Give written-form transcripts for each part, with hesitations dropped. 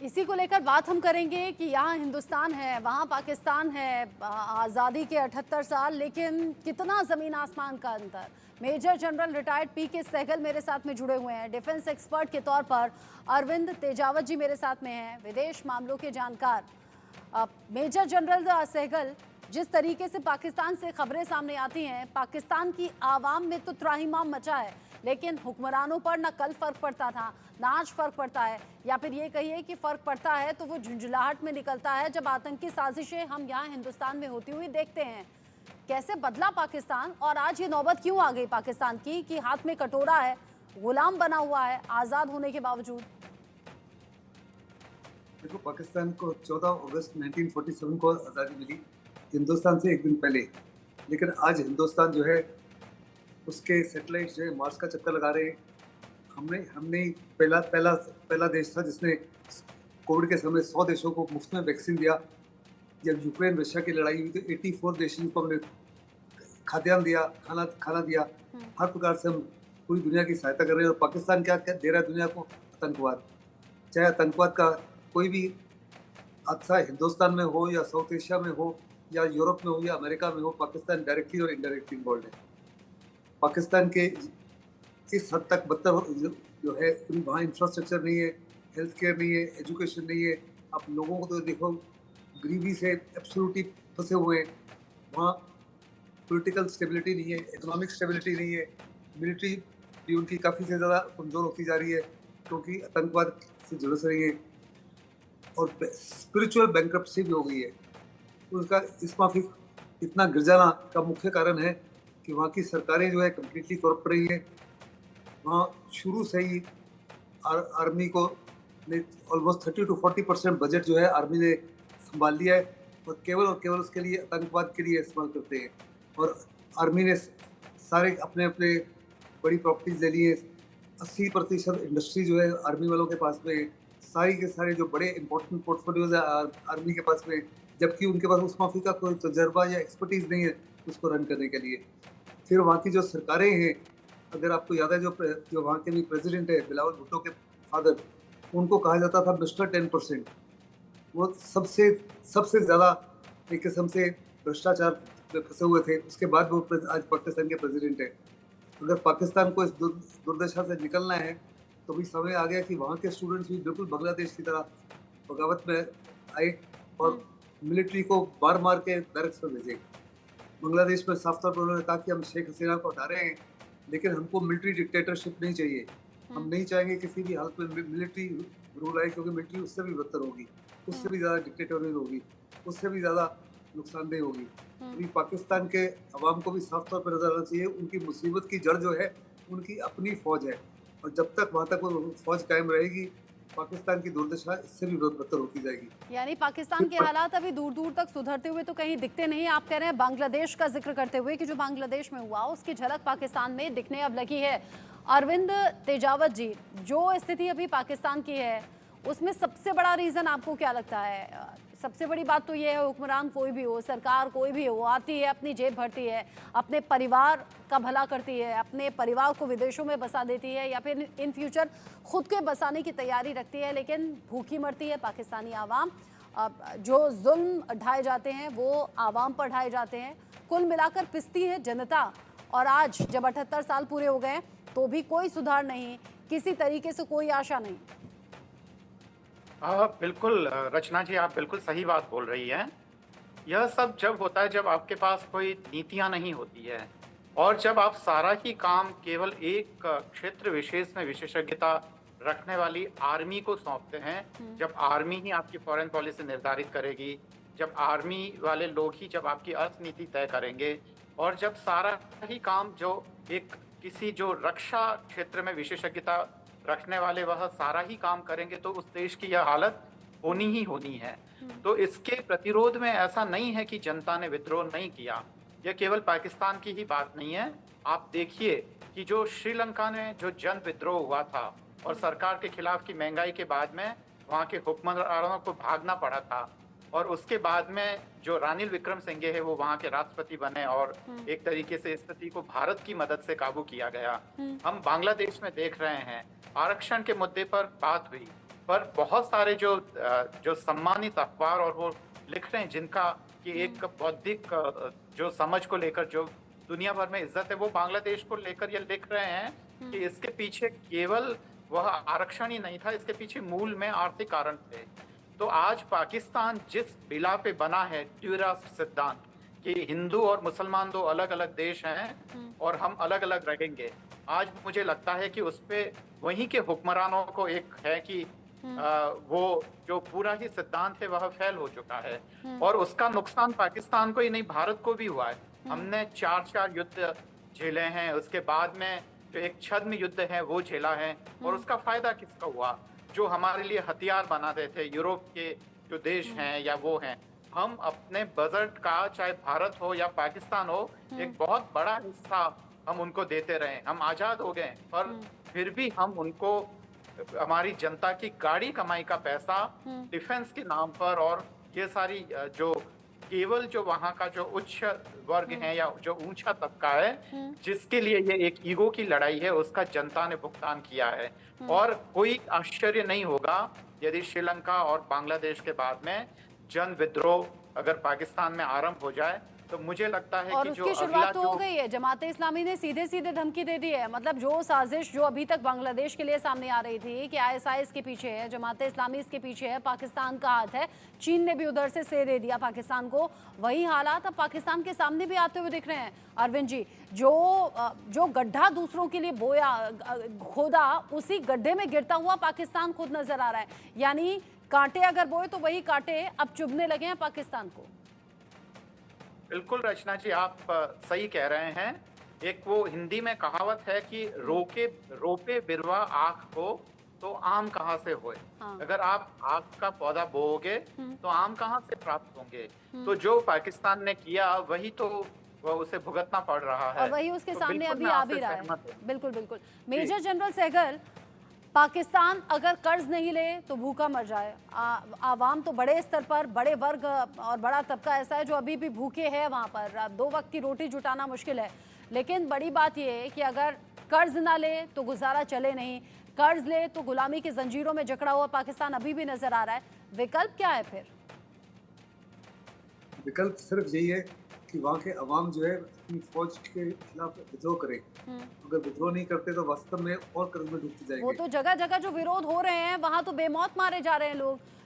इसी को लेकर बात हम करेंगे कि यहाँ हिंदुस्तान है, वहाँ पाकिस्तान है। आज़ादी के 78 साल, लेकिन कितना ज़मीन आसमान का अंतर। मेजर जनरल रिटायर्ड पीके सहगल मेरे साथ में जुड़े हुए हैं। डिफेंस एक्सपर्ट के तौर पर अरविंद तेजावत जी मेरे साथ में हैं, विदेश मामलों के जानकार। मेजर जनरल सहगल, जिस तरीके से पाकिस्तान से खबरें सामने आती हैं, पाकिस्तान की आवाम में तो त्राहिमाम मचा है, लेकिन हुक्मरानों पर न कल फर्क पड़ता था ना आज फर्क पड़ता है, या फिर ये कहिए कि फर्क पड़ता है तो वो झुंझुलाहट में निकलता है जब आतंकी साजिशें हम यहाँ हिंदुस्तान में होती हुई देखते हैं। कैसे बदला पाकिस्तान और आज ये नौबत क्यों आ गई पाकिस्तान की कि हाथ में कटोरा है, गुलाम बना हुआ है आज़ाद होने के बावजूद। देखो, पाकिस्तान को 14 अगस्त 1947 को आज़ादी मिली, हिंदुस्तान से एक दिन पहले। लेकिन आज हिंदुस्तान जो है, उसके सैटेलाइट जो है मार्स का चक्कर लगा रहे हैं। हमने हमने ही पहला पहला पहला देश था जिसने कोविड के समय 100 देशों को मुफ्त में वैक्सीन दिया। जब यूक्रेन रशिया की लड़ाई हुई तो 84 देशों को हमने खाद्यान्न दिया, खाना खाना दिया। हर प्रकार से हम पूरी दुनिया की सहायता कर रहे हैं। और पाकिस्तान क्या क्या दे रहा है दुनिया को? आतंकवाद। चाहे आतंकवाद का कोई भी हादसा हिंदुस्तान में हो या साउथ एशिया में हो या यूरोप में हो या अमेरिका में हो, पाकिस्तान डायरेक्टली और इनडायरेक्टली इन्वॉल्व है। पाकिस्तान के इस हद तक बदतर जो है, वहाँ इंफ्रास्ट्रक्चर नहीं है, हेल्थ केयर नहीं है, एजुकेशन नहीं है। आप लोगों को तो देखो, गरीबी से एब्सोल्युटली फंसे हुए हैं। वहाँ पॉलिटिकल स्टेबिलिटी नहीं है, इकोनॉमिक स्टेबिलिटी नहीं है। मिलिट्री भी उनकी काफ़ी से ज़्यादा कमज़ोर होती जा रही है क्योंकि आतंकवाद से जुड़ रही है। और स्पिरिचुअल बैंक्रप्सी भी हो गई है। उनका इस माफी इतना गिर जाना का मुख्य कारण है कि वहाँ की सरकारें जो है कम्प्लीटली करप्ट रही है। वहाँ शुरू से ही आर्मी को ने ऑलमोस्ट 30 to 40% बजट जो है आर्मी ने संभाल लिया है और केवल उसके लिए आतंकवाद के लिए इस्तेमाल करते हैं। और आर्मी ने सारे अपने अपने बड़ी प्रॉपर्टीज ले ली है। 80% इंडस्ट्री जो है आर्मी वालों के पास में है। सारी के सारे जो बड़े इंपॉर्टेंट पोर्टफोलियोज है आर्मी के पास में, जबकि उनके पास उस माफी का कोई तजर्बा या एक्सपर्टीज नहीं है उसको रन करने के लिए। फिर वहाँ की जो सरकारें हैं, अगर आपको याद है जो वहाँ के भी प्रेसिडेंट है बिलावल भुट्टो के फादर, उनको कहा जाता था मिस्टर 10%। वो सबसे सबसे ज़्यादा एक किस्म से भ्रष्टाचार में फंसे हुए थे। उसके बाद वो आज पाकिस्तान के प्रेसिडेंट है। अगर पाकिस्तान को इस दुर्दशा से निकलना है तो भी समय आ गया कि वहाँ के स्टूडेंट्स भी बिल्कुल बांग्लादेश की तरह बगावत में आए और मिलिट्री को मार मार के बैरक्स में भेजे। बांग्लादेश में साफ तौर पर उन्होंने कहा कि हम शेख हसीना को हटा रहे हैं, लेकिन हमको मिलिट्री डिक्टेटरशिप नहीं चाहिए। हम नहीं चाहेंगे किसी भी हालत में मिलिट्री रूल आए, क्योंकि मिलिट्री उससे भी बदतर होगी, उससे भी ज़्यादा डिक्टेटोरियल होगी, उससे भी ज़्यादा नुकसानदेह होगी। अभी पाकिस्तान के अवाम को भी साफ तौर पर नजर आना चाहिए, उनकी मुसीबत की जड़ जो है उनकी अपनी फौज है। और जब तक वहाँ तक वो फौज कायम रहेगी, पाकिस्तान की दुर्दशा इससे भी बदतर होती जाएगी। यानी पाकिस्तान के हालात अभी दूर दूर तक सुधरते हुए तो कहीं दिखते नहीं। आप कह रहे हैं बांग्लादेश का जिक्र करते हुए कि जो बांग्लादेश में हुआ उसकी झलक पाकिस्तान में दिखने अब लगी है। अरविंद तेजावत जी, जो स्थिति अभी पाकिस्तान की है उसमें सबसे बड़ा रीजन आपको क्या लगता है? सबसे बड़ी बात तो ये है, हुक्मरान कोई भी हो, सरकार कोई भी हो, आती है अपनी जेब भरती है, अपने परिवार का भला करती है, अपने परिवार को विदेशों में बसा देती है या फिर इन फ्यूचर खुद के बसाने की तैयारी रखती है, लेकिन भूखी मरती है पाकिस्तानी आवाम। जो जुल्म ढाए जाते हैं वो आवाम पर ढाए जाते हैं। कुल मिलाकर पिसती है जनता। और आज जब 78 साल पूरे हो गए तो भी कोई सुधार नहीं, किसी तरीके से कोई आशा नहीं। बिल्कुल रचना जी, आप बिल्कुल सही बात बोल रही हैं। यह सब जब होता है जब आपके पास कोई नीतियां नहीं होती है और जब आप सारा ही काम केवल एक क्षेत्र विशेष में विशेषज्ञता रखने वाली आर्मी को सौंपते हैं। जब आर्मी ही आपकी फॉरेन पॉलिसी निर्धारित करेगी, जब आर्मी वाले लोग ही जब आपकी अर्थनीति तय करेंगे और जब सारा ही काम जो एक किसी जो रक्षा क्षेत्र में विशेषज्ञता रखने वाले वह सारा ही काम करेंगे, तो उस देश की यह हालत होनी ही होनी है। तो इसके प्रतिरोध में ऐसा नहीं है कि जनता ने विद्रोह नहीं किया। यह केवल पाकिस्तान की ही बात नहीं है। आप देखिए कि जो श्रीलंका में जो जन विद्रोह हुआ था और सरकार के खिलाफ की महंगाई के बाद में वहाँ के हुक्मरानों को भागना पड़ा था, और उसके बाद में जो रानिल विक्रमसिंघे है वो वहाँ के राष्ट्रपति बने और एक तरीके से स्थिति को भारत की मदद से काबू किया गया। हम बांग्लादेश में देख रहे हैं, आरक्षण के मुद्दे पर बात हुई, पर बहुत सारे जो सम्मानित अखबार और वो लिख रहे हैं जिनका कि एक बौद्धिक जो समझ को लेकर जो दुनिया भर में इज्जत है, वो बांग्लादेश को लेकर ये लिख रहे हैं कि इसके पीछे केवल वह आरक्षण ही नहीं था, इसके पीछे मूल में आर्थिक कारण थे। तो आज पाकिस्तान जिस बिला पे बना है द्विराष्ट्र सिद्धांत कि हिंदू और मुसलमान दो अलग अलग देश हैं और हम अलग अलग रहेंगे, आज मुझे लगता है कि उस पे वहीं के हुक्मरानों को एक है कि वो जो पूरा ही सिद्धांत है वह फेल हो चुका है और उसका नुकसान पाकिस्तान को ही नहीं भारत को भी हुआ है। हमने 4 युद्ध झेले हैं, उसके बाद में जो एक छद्म युद्ध है वो झेला है और उसका फायदा किसका हुआ? जो हमारे लिए हथियार बनाते थे यूरोप के जो देश हैं या वो हैं, हम अपने बजट का चाहे भारत हो या पाकिस्तान हो एक बहुत बड़ा हिस्सा हम उनको देते रहे। हम आजाद हो गए पर फिर भी हम उनको हमारी जनता की गाड़ी कमाई का पैसा डिफेंस के नाम पर और ये सारी जो केवल जो वहाँ का जो उच्च वर्ग है या जो ऊंचा तबका है जिसके लिए ये एक ईगो की लड़ाई है, उसका जनता ने भुगतान किया है। और कोई आश्चर्य नहीं होगा यदि श्रीलंका और बांग्लादेश के बाद में जन विद्रोह अगर पाकिस्तान में आरंभ हो जाए, तो मुझे लगता है और कि जो उसकी अगला शुरुआत तो हो जो गई है। जमाते इस्लामी ने सीधे सीधे धमकी दे दी है। मतलब जो साजिश जो अभी तक बांग्लादेश के लिए सामने आ रही थी कि आईएसआई इसके पीछे है, जमाते इस्लामी इसके पीछे है, पाकिस्तान का हाथ है, चीन ने भी उधर से दे दिया पाकिस्तान को, वही हालात अब पाकिस्तान के सामने भी आते हुए दिख रहे हैं। अरविंद जी, जो गड्ढा दूसरों के लिए बोया खोदा, उसी गड्ढे में गिरता हुआ पाकिस्तान खुद नजर आ रहा है। यानी कांटे अगर बोए तो वही कांटे अब चुभने लगे हैं पाकिस्तान को। बिल्कुल रचना जी, आप सही कह रहे हैं। एक वो हिंदी में कहावत है कि रोपे बिरवा आँख को तो आम कहाँ से होए। हाँ। अगर आप आँख का पौधा बोओगे तो आम कहाँ से प्राप्त होंगे। तो जो पाकिस्तान ने किया वही तो उसे भुगतना पड़ रहा है और वही उसके तो सामने बिल्कुल अभी मैं आ आपसे भी रहा है। सहमत हूं। बिल्कुल बिल्कुल। मेजर जनरल सहगल, पाकिस्तान अगर कर्ज नहीं ले तो भूखा मर जाए। आवाम तो बड़े स्तर पर, बड़े वर्ग और बड़ा तबका ऐसा है जो अभी भी भूखे है। वहाँ पर 2 वक्त की रोटी जुटाना मुश्किल है। लेकिन बड़ी बात यह है कि अगर कर्ज ना ले तो गुजारा चले नहीं, कर्ज ले तो गुलामी की जंजीरों में जकड़ा हुआ पाकिस्तान अभी भी नजर आ रहा है। विकल्प क्या है फिर? विकल्प सिर्फ यही है कि वहाँ के अवाम जो है अपनी फौज के खिलाफ विद्रोह करे। अगर विद्रोह नहीं करते तो वास्तव में और कर्ज में डूबते जाएंगे। वो तो जगह जगह जो विरोध हो रहे हैं वहां तो बेमौत मारे जा रहे हैं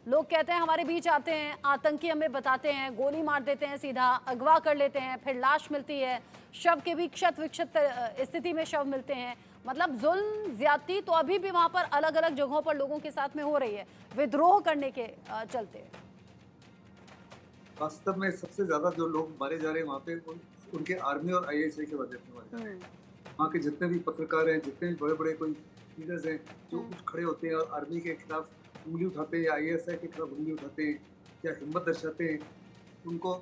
लोग कहते हैं हमारे बीच आते हैं, आतंकी हमें बताते हैं, गोली मार देते हैं, सीधा अगवा कर लेते हैं, फिर लाश मिलती है, शव के भी क्षत विक्षत स्थिति में शव मिलते हैं। मतलब जुल्म ज्यादती तो अभी भी वहां पर अलग अलग जगहों पर लोगों के साथ में हो रही है विद्रोह करने के चलते। वास्तव में सबसे ज्यादा जो लोग मारे जा रहे हैं वहाँ पे उनके आर्मी और आईएसआई के वजह से मारे जा रहे हैं। वहाँ के जितने भी पत्रकार हैं, जितने भी बड़े बड़े कोई लीडर्स हैं जो कुछ खड़े होते हैं और आर्मी के खिलाफ उंगली उठाते हैं या आईएसआई के खिलाफ उंगली उठाते हैं या हिम्मत दर्शाते हैं, उनको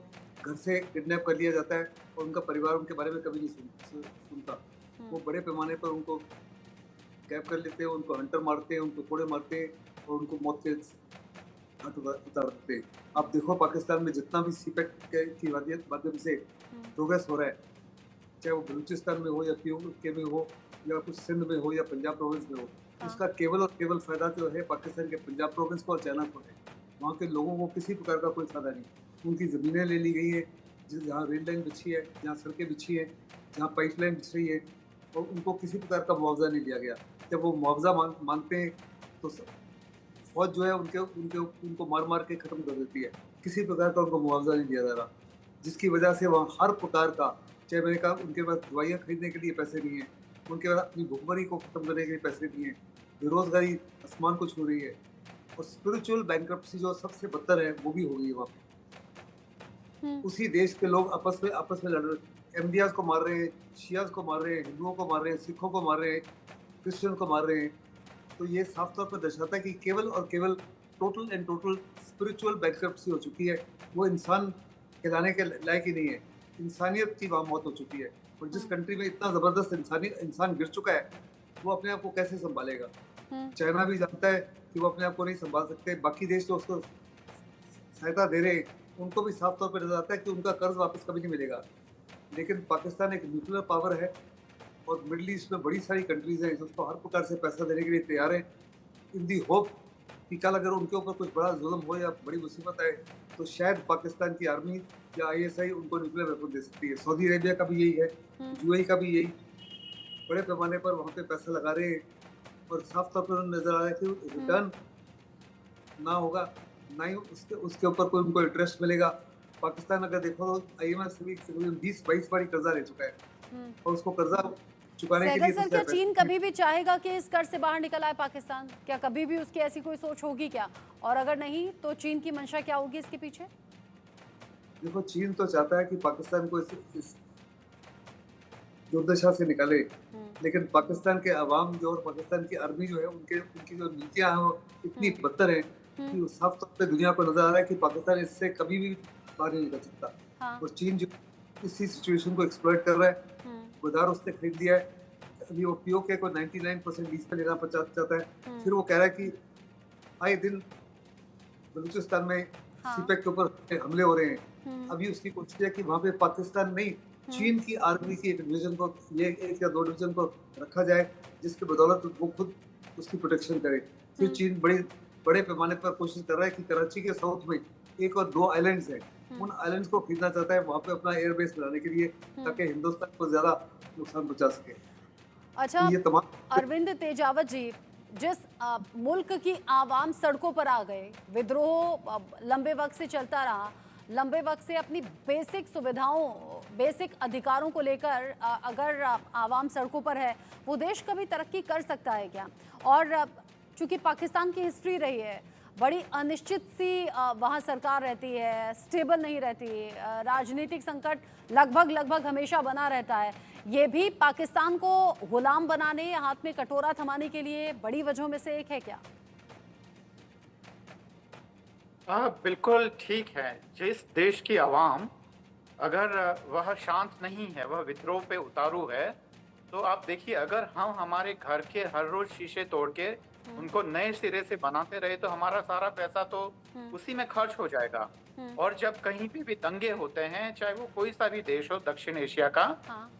घर से किडनैप कर लिया जाता है और उनका परिवार उनके बारे में कभी नहीं सुनता। वो बड़े पैमाने पर उनको कैप कर लेते हैं, उनको हंटर मारते हैं, उनको कोड़े मारते हैं और उनको मौत के हाथ उतार देते हैं। आप देखो पाकिस्तान में जितना भी सीपेक की माध्यम से प्रोग्रेस हो रहा है, चाहे वो बलूचिस्तान में हो या पीओके में हो या कुछ सिंध में हो या पंजाब प्रोविंस में हो, उसका केवल और केवल फायदा जो है पाकिस्तान के पंजाब प्रोविंस को और चाइना को है। वहाँ के लोगों को किसी प्रकार का कोई फायदा नहीं। उनकी ज़मीनें ले ली गई है, जहाँ रेल लाइन बिछी है, जहाँ सड़कें बिछी है, जहाँ पाइप लाइन बिछ रही है, और उनको किसी प्रकार का मुआवजा नहीं दिया गया। जब वो मुआवजा मांगते हैं तो फौज जो है उनको मार मार के ख़त्म कर देती है। किसी प्रकार का उनको मुआवजा नहीं दिया जा रहा, जिसकी वजह से वहाँ हर प्रकार का, चाहे मैंने कहा उनके पास दवाइयाँ खरीदने के लिए पैसे नहीं है, उनके पास अपनी भुखमरी को ख़त्म करने के लिए पैसे नहीं है, बेरोजगारी आसमान को छू रही है, और स्पिरिचुअल बैंक्रप्सी जो सबसे बदतर है वो भी हो गई है वहाँ पे। उसी देश के लोग आपस में लड़ रहे हैं, एमडीआर को मार रहे हैं, शियाज को मार रहे हैं, हिंदुओं को मार रहे हैं, सिखों को मार रहे हैं, क्रिश्चियन को मार रहे हैं। तो ये साफ तौर पर दर्शाता है कि केवल और केवल टोटल स्पिरिचुअल बैंक्रप्सी हो चुकी है। वो इंसान कहलाने के लायक ही नहीं है, इंसानियत की वहाँ मौत हो चुकी है। और जिस कंट्री में इतना ज़बरदस्त इंसान गिर चुका है, वो अपने आप को कैसे संभालेगा? चाइना भी जानता है कि वो अपने आप को नहीं संभाल सकते। बाकी देश जो उसको सहायता दे रहे हैं, उनको भी साफ तौर पर नजर आता है कि उनका कर्ज वापस कभी नहीं मिलेगा। लेकिन पाकिस्तान एक न्यूक्लियर पावर है और मिडल ईस्ट में बड़ी सारी कंट्रीज हैं जो उसको हर प्रकार से पैसा देने के लिए तैयार है, इन दी होप कि कल अगर उनके ऊपर कुछ बड़ा जुल्म हो या बड़ी मुसीबत आए तो शायद पाकिस्तान की आर्मी या आईएसआई उनको न्यूक्लियर वेपन दे सकती है। सऊदी अरेबिया का भी यही है, यूएई का भी यही, बड़े पैमाने पर वहाँ पे पैसा लगा रहे हैं और साफ तौर पर नजर आ रहा है कि रिटर्न ना होगा, ना ही उसके उसके ऊपर कोई उनको इंटरेस्ट मिलेगा। पाकिस्तान अगर देखो तो आईएमएफ से भी तकरीबन 20-22 बार कर्जा ले चुका है और उसको कर्जा चुकाने के सहगल लिए सर, क्या चीन कभी भी चाहेगा कि इस कर्ज से बाहर निकल आए पाकिस्तान? क्या कभी भी उसकी ऐसी कोई सोच होगी क्या? और अगर नहीं तो चीन की मंशा क्या होगी इसके पीछे? देखो, चीन तो चाहता है कि पाकिस्तान को इस दुर्दशा से निकाले, लेकिन पाकिस्तान के अवाम जो और पाकिस्तान की आर्मी जो है उनकी जो नीतियां हैं वो इतनी बदतर है कि साफ तौर पे दुनिया को नजर आ रहा है कि पाकिस्तान इससे कभी भी बाहर नहीं निकल सकता। हाँ। और चीन जो इसी सिचुएशन को एक्सप्लॉइट कर रहा है, गोदार उसने खरीद लिया है। अभी वो पीओके को 99% लीज पे लेना चाहता है। फिर वो कह रहा है कि आए दिन बलूचिस्तान में सीपेक के ऊपर हमले हो रहे हैं। अभी उसकी कोशिश है कि वहाँ पे पाकिस्तान नहीं, चीन की आर्मी की एक डिवीजन को, ये 1 या 2 डिवीजन को रखा जाए जिसकी बदौलत वो खुद उसकी प्रोटेक्शन करे। फिर चीन बड़े पैमाने पर कोशिश कर रहा है कि कराची के साउथ में 1 और 2 आइलैंड्स हैं, उन आइलैंड्स को खरीदना चाहता है वहाँ पे अपना एयरबेस बनाने के लिए, ताकि हिंदुस्तान को ज्यादा नुकसान पहुंचा सके। अच्छा, ये तमाम अरविंद तेजावत जी, जिस मुल्क की आवाम सड़कों पर आ गए, विद्रोह लंबे वक्त से चलता रहा, लंबे वक्त से अपनी बेसिक सुविधाओं, बेसिक अधिकारों को लेकर अगर आवाम सड़कों पर है, वो देश कभी तरक्की कर सकता है क्या? और चूंकि पाकिस्तान की हिस्ट्री रही है, बड़ी अनिश्चित सी वहाँ सरकार रहती है, स्टेबल नहीं रहती, राजनीतिक संकट लगभग हमेशा बना रहता है। ये भी पाकिस्तान को गुलाम बनाने, हाथ में कटोरा थमाने के लिए बड़ी वजहों में से एक है क्या? हाँ, बिल्कुल ठीक है। जिस देश की आवाम अगर वह शांत नहीं है, वह विद्रोह पे उतारू है, तो आप देखिए, अगर हम हमारे घर के हर रोज शीशे तोड़ के उनको नए सिरे से बनाते रहे तो हमारा सारा पैसा तो उसी में खर्च हो जाएगा। और जब कहीं पे भी दंगे होते हैं, चाहे वो कोई सा भी देश हो दक्षिण एशिया का,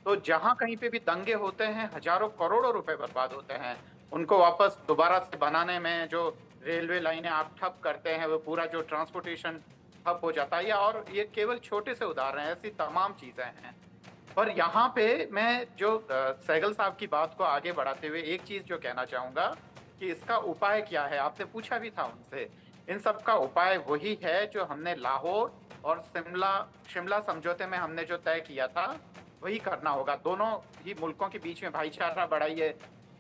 तो जहां कहीं पे भी दंगे होते हैं, हजारों करोड़ों रुपए बर्बाद होते हैं। उनको वापस दोबारा से बनाने में जो रेलवे लाइनें आप ठप करते हैं, वो पूरा जो ट्रांसपोर्टेशन ठप हो जाता है। या और ये केवल छोटे से उदाहरण हैं, ऐसी तमाम चीजें हैं। पर यहाँ पे मैं जो सहगल साहब की बात को आगे बढ़ाते हुए एक चीज जो कहना चाहूंगा कि इसका उपाय क्या है, आपने पूछा भी था उनसे। इन सब का उपाय वही है जो हमने लाहौर और शिमला समझौते में हमने जो तय किया था, वही करना होगा। दोनों ही मुल्कों के बीच में भाईचारा बढ़ाइए,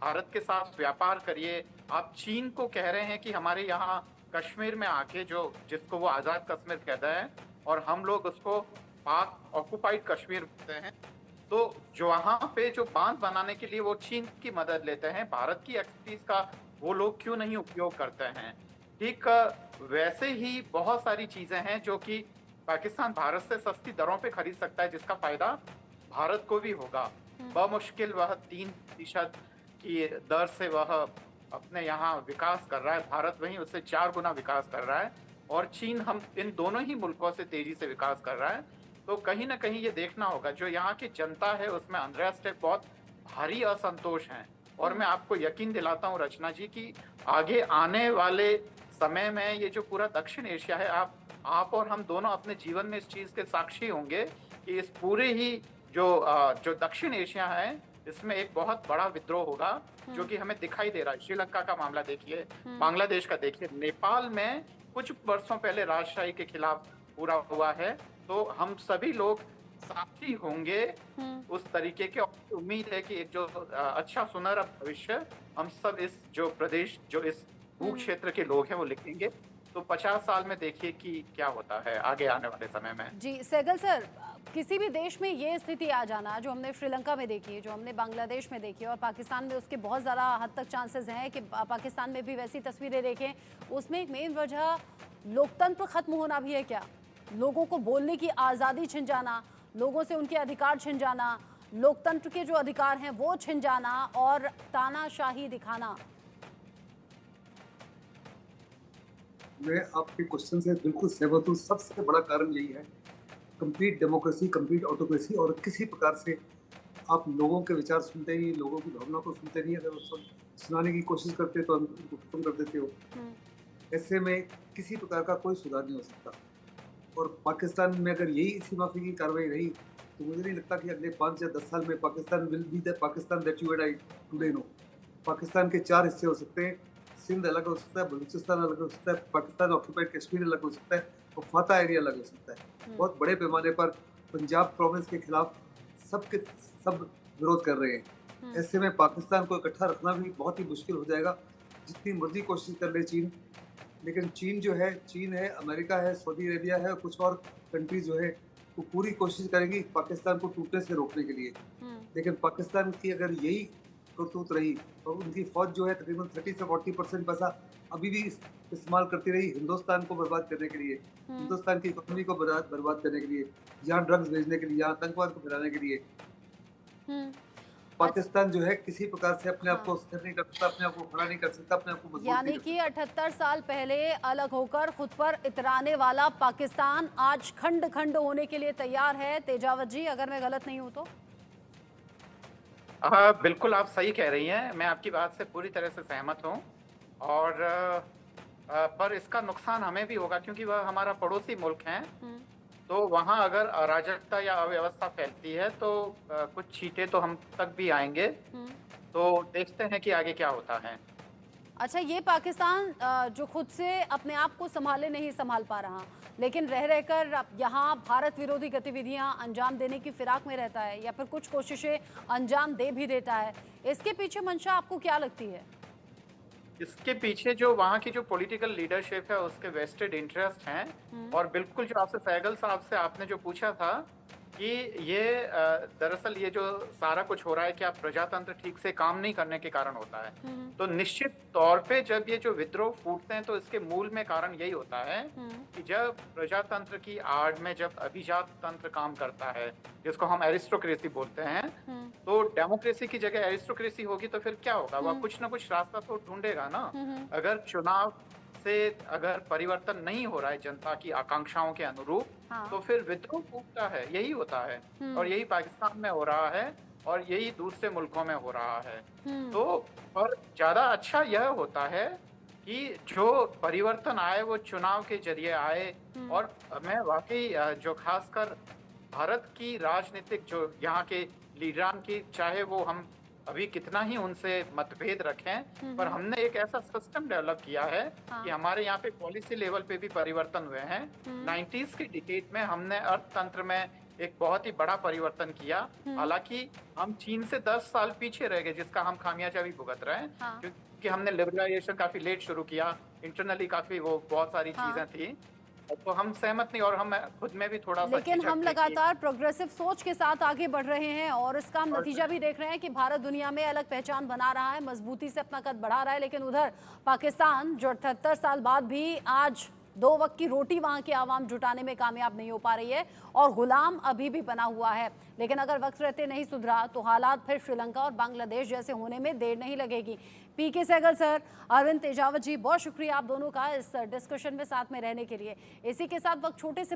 भारत के साथ व्यापार करिए। आप चीन को कह रहे हैं कि हमारे यहाँ कश्मीर में आके जिसको वो आज़ाद कश्मीर कहते हैं और हम लोग उसको पाक ऑक्युपाइड कश्मीर कहते हैं, तो जो वहाँ पे जो बांध बनाने के लिए वो चीन की मदद लेते हैं, भारत की एक्सपर्टीज का वो लोग क्यों नहीं उपयोग करते हैं? ठीक वैसे ही बहुत सारी चीजें हैं जो कि पाकिस्तान भारत से सस्ती दरों पे खरीद सकता है, जिसका फायदा भारत को भी होगा। बमुश्किल वह 3% की दर से वह अपने यहाँ विकास कर रहा है, भारत वहीं उससे 4 गुना विकास कर रहा है और चीन हम इन दोनों ही मुल्कों से तेजी से विकास कर रहा है। तो कहीं ना कहीं ये देखना होगा, जो यहाँ की जनता है उसमें अनरेस्ट बहुत भारी असंतोष है। और मैं आपको यकीन दिलाता हूँ रचना जी की आगे आने वाले समय में ये जो पूरा दक्षिण एशिया है, आप और हम दोनों अपने जीवन में इस चीज के साक्षी होंगे कि इस पूरे ही जो दक्षिण एशिया है, इसमें एक बहुत बड़ा विद्रोह होगा जो कि हमें दिखाई दे रहा है। श्रीलंका का मामला देखिए, बांग्लादेश का देखिए, नेपाल में कुछ वर्षों पहले राजशाही के खिलाफ पूरा हुआ है। तो हम सभी लोग साथी होंगे उस तरीके के। उम्मीद है कि एक जो अच्छा सुनहरा भविष्य हम सब इस जो प्रदेश, जो इस भू क्षेत्र के लोग हैं वो लिखेंगे। तो 50 साल में देखिए कि क्या होता है आगे आने वाले समय में। जी सहगल सर, किसी भी देश में ये स्थिति आ जाना जो हमने श्रीलंका में देखी है, जो हमने बांग्लादेश में देखी है और पाकिस्तान में उसके बहुत ज़्यादा हद तक चांसेस हैं कि पाकिस्तान में भी वैसी तस्वीरें देखें, उसमें एक मेन वजह लोकतंत्र खत्म होना भी है क्या? लोगों को बोलने की आज़ादी छिन जाना, लोगों से उनके अधिकार छिन जाना, लोकतंत्र के जो अधिकार हैं वो छिन जाना और तानाशाही दिखाना। मैं आपके क्वेश्चन से बिल्कुल सहमत हूँ। सबसे बड़ा कारण यही है, कंप्लीट डेमोक्रेसी, कंप्लीट ऑटोक्रेसी। और किसी प्रकार से आप लोगों के विचार सुनते नहीं, लोगों की भावना को सुनते नहीं। अगर वो सुनाने की कोशिश करते तो उनको खत्म कर देते हो। ऐसे में किसी प्रकार का कोई सुधार नहीं हो सकता। और पाकिस्तान में अगर यही इसी माफी की कार्रवाई रही तो मुझे नहीं लगता कि अगले 5 या 10 साल में Pakistan will be the Pakistan that you and I today know. Pakistan के 4 हिस्से हो सकते हैं, सिंध अलग हो सकता है, बलूचिस्तान अलग हो सकता है, पाकिस्तान ऑक्यूपाइड कश्मीर अलग हो सकता है और फाता एरिया अलग हो सकता है। बहुत बड़े पैमाने पर पंजाब प्रोविंस के खिलाफ सब विरोध कर रहे हैं। ऐसे में पाकिस्तान को इकट्ठा रखना भी बहुत ही मुश्किल हो जाएगा, जितनी मर्जी कोशिश कर ले चीन। लेकिन चीन जो है, चीन है, अमेरिका है, सऊदी अरेबिया है और कुछ और कंट्रीज जो है वो पूरी कोशिश करेंगी पाकिस्तान को टूटने से रोकने के लिए। लेकिन पाकिस्तान की अगर यही करतूत रही और उनकी फौज जो है तकरीबन 30 से 40% पैसा अभी भी इस्तेमाल करती रही हिंदुस्तान को बर्बाद करने के लिए, हिंदुस्तान की इकोनॉमी को बर्बाद करने के लिए, यहाँ ड्रग्स भेजने के लिए, यहाँ आतंकवाद को फैलाने के लिए। पाकिस्तान जो है किसी प्रकार से अपने आप को स्थिर नहीं कर सकता, अपने आप को खड़ा नहीं कर सकता, अपने आप को मजबूत यानी नहीं कर कि 78 साल पहले अलग होकर खुद पर इतराने वाला पाकिस्तान आज खंड खंड होने के लिए तैयार है। तेजावत जी, अगर मैं गलत नहीं हूं तो? बिल्कुल आप सही कह रही हैं। मैं आपकी बात से पूरी तरह से सहमत हूँ और पर इसका नुकसान हमें भी होगा क्योंकि वह हमारा पड़ोसी मुल्क है। तो वहाँ अगर अराजकता या अव्यवस्था फैलती है तो कुछ छींटे तो हम तक भी आएंगे। तो देखते हैं कि आगे क्या होता है। अच्छा, ये पाकिस्तान जो खुद से अपने आप को संभाले नहीं संभाल पा रहा, लेकिन रह रहकर यहाँ भारत विरोधी गतिविधियां अंजाम देने की फिराक में रहता है या फिर कुछ कोशिशें अंजाम दे भी देता है, इसके पीछे मंशा आपको क्या लगती है? इसके पीछे जो वहाँ की जो पॉलिटिकल लीडरशिप है उसके वेस्टेड इंटरेस्ट हैं। और बिल्कुल जो आपसे सहगल साहब से आपने जो पूछा था कि ये दरअसल ये जो सारा कुछ हो रहा है क्या प्रजातंत्र ठीक से काम नहीं करने के कारण होता है। तो निश्चित तौर पे जब ये जो विद्रोह फूटते हैं तो इसके मूल में कारण यही होता है कि जब प्रजातंत्र की आड़ में जब अभिजात तंत्र काम करता है, जिसको हम एरिस्टोक्रेसी बोलते हैं, तो डेमोक्रेसी की जगह एरिस्टोक्रेसी होगी तो फिर क्या होगा, वह कुछ ना कुछ रास्ता तो ढूंढेगा ना। अगर चुनाव से अगर परिवर्तन नहीं हो रहा है जनता की आकांक्षाओं के अनुरूप, तो फिर विद्रोह फूटता है, यही होता है। और यही पाकिस्तान में हो रहा है और यही दूसरे मुल्कों में हो रहा है। तो और ज्यादा अच्छा यह होता है कि जो परिवर्तन आए वो चुनाव के जरिए आए। और मैं वाकई जो खासकर भारत की राजनीतिक जो यहाँ के लीडरान की, चाहे वो हम अभी कितना ही उनसे मतभेद रखें, पर हमने एक ऐसा सिस्टम डेवलप किया है कि हमारे यहाँ पे पॉलिसी लेवल पे भी परिवर्तन हुए हैं। 90s के डिकेड में हमने अर्थतंत्र में एक बहुत ही बड़ा परिवर्तन किया। हालांकि हम चीन से 10 साल पीछे रह गए, जिसका हम खामियाजा भी भुगत रहे हैं, क्योंकि हमने लिबरलाइजेशन काफी लेट शुरू किया, इंटरनली काफी वो बहुत सारी चीजें थी। तो हम सहमत नहीं और हम खुद में भी थोड़ा सा, लेकिन हम लगातार प्रोग्रेसिव सोच के साथ आगे बढ़ रहे हैं और इसका हम नतीजा भी देख रहे हैं कि भारत दुनिया में अलग पहचान बना रहा है, मजबूती से अपना कद बढ़ा रहा है। लेकिन उधर पाकिस्तान जो 78 साल बाद भी आज 2 वक्त की रोटी वहां की आवाम जुटाने में कामयाब नहीं हो पा रही है और गुलाम अभी भी बना हुआ है। लेकिन अगर वक्त रहते नहीं सुधरा तो हालात फिर श्रीलंका और बांग्लादेश जैसे होने में देर नहीं लगेगी। पीके सहगल सर, अरविंद तेजावत जी, बहुत शुक्रिया आप दोनों का इस डिस्कशन में साथ में रहने के लिए। इसी के साथ वक्त छोटे से